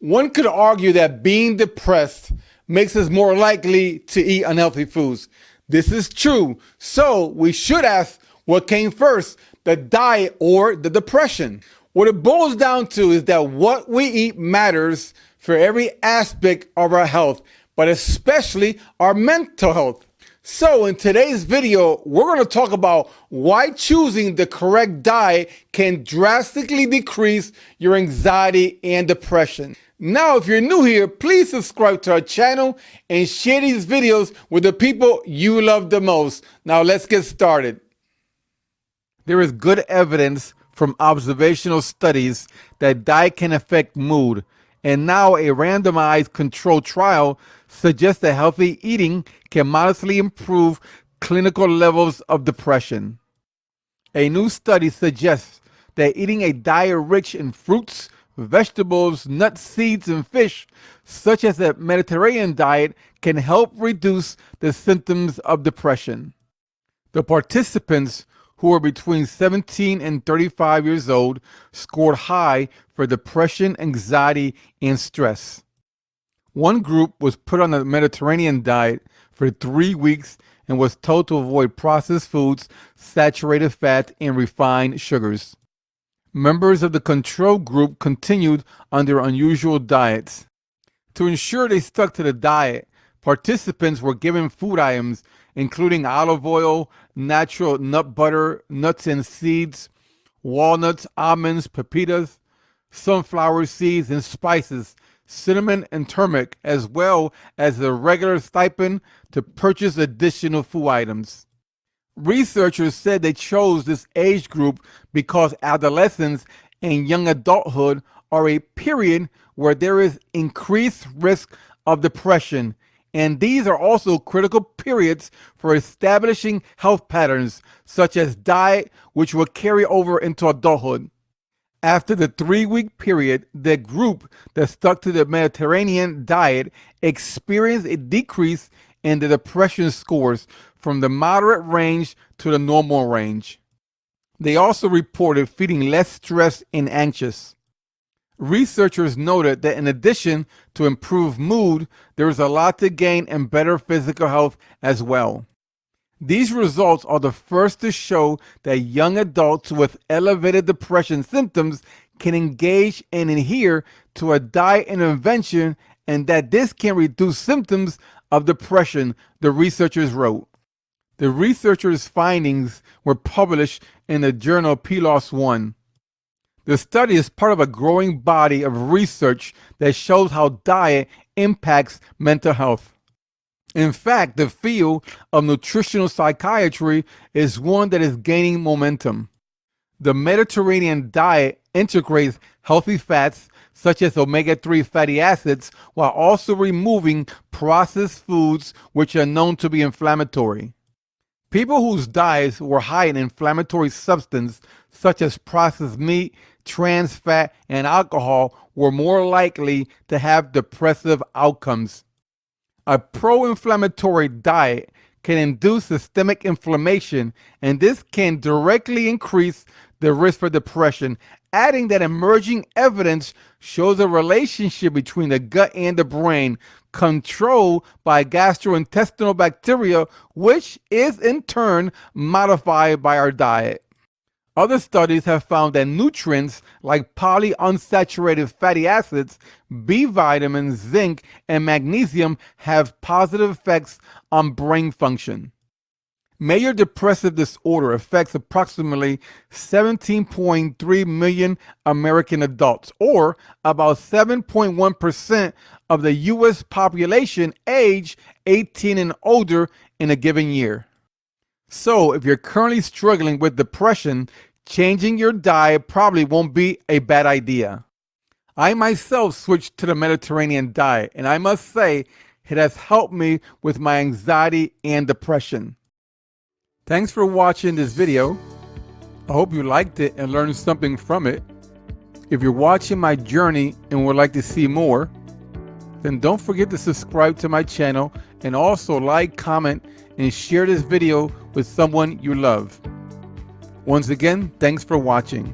One could argue that being depressed makes us more likely to eat unhealthy foods. This is true. So we should ask, what came first, the diet or the depression? What it boils down to is that what we eat matters for every aspect of our health, but especially our mental health. So in today's video, we're going to talk about why choosing the correct diet can drastically decrease your anxiety and depression. Now, if you're new here, please subscribe to our channel and share these videos with the people you love the most. Now let's get started. There is good evidence from observational studies that diet can affect mood, and now a randomized controlled trial suggests that healthy eating can modestly improve clinical levels of depression. A new study suggests that eating a diet rich in fruits, vegetables, nuts, seeds, and fish, such as a Mediterranean diet, can help reduce the symptoms of depression. The participants, who were between 17 and 35 years old, scored high for depression, anxiety, and stress. One group was put on a Mediterranean diet for 3 weeks and was told to avoid processed foods, saturated fat, and refined sugars. Members of the control group continued on their unusual diets. To ensure they stuck to the diet, participants were given food items including olive oil, natural nut butter, nuts and seeds, walnuts, almonds, pepitas, sunflower seeds, and spices, cinnamon and turmeric, as well as a regular stipend to purchase additional food items. Researchers said they chose this age group because adolescence and young adulthood are a period where there is increased risk of depression, and these are also critical periods for establishing health patterns such as diet, which will carry over into adulthood. After the 3-week period, the group that stuck to the Mediterranean diet experienced a decrease in the depression scores from the moderate range to the normal range. They also reported feeling less stressed and anxious. Researchers noted that in addition to improved mood, there is a lot to gain in better physical health as well. These results are the first to show that young adults with elevated depression symptoms can engage and adhere to a diet intervention, and that this can reduce symptoms of depression, the researchers wrote. The researchers' findings were published in the journal PLOS One. The study is part of a growing body of research that shows how diet impacts mental health. In fact, the field of nutritional psychiatry is one that is gaining momentum. The Mediterranean diet integrates healthy fats such as omega-3 fatty acids while also removing processed foods which are known to be inflammatory. People whose diets were high in inflammatory substances such as processed meat, trans fat, and alcohol were more likely to have depressive outcomes. A pro-inflammatory diet can induce systemic inflammation, and this can directly increase the risk for depression, adding that emerging evidence shows a relationship between the gut and the brain, controlled by gastrointestinal bacteria, which is in turn modified by our diet. Other studies have found that nutrients like polyunsaturated fatty acids, B vitamins, zinc, and magnesium have positive effects on brain function. Major depressive disorder affects approximately 17.3 million American adults, or about 7.1% of the U.S. population aged 18 and older in a given year. So if you're currently struggling with depression, changing your diet probably won't be a bad idea. I myself switched to the Mediterranean diet, and I must say it has helped me with my anxiety and depression. Thanks for watching this video. I hope you liked it and learned something from it. If you're watching my journey and would like to see more, then don't forget to subscribe to my channel and also like, comment, and share this video with someone you love. Once again, thanks for watching.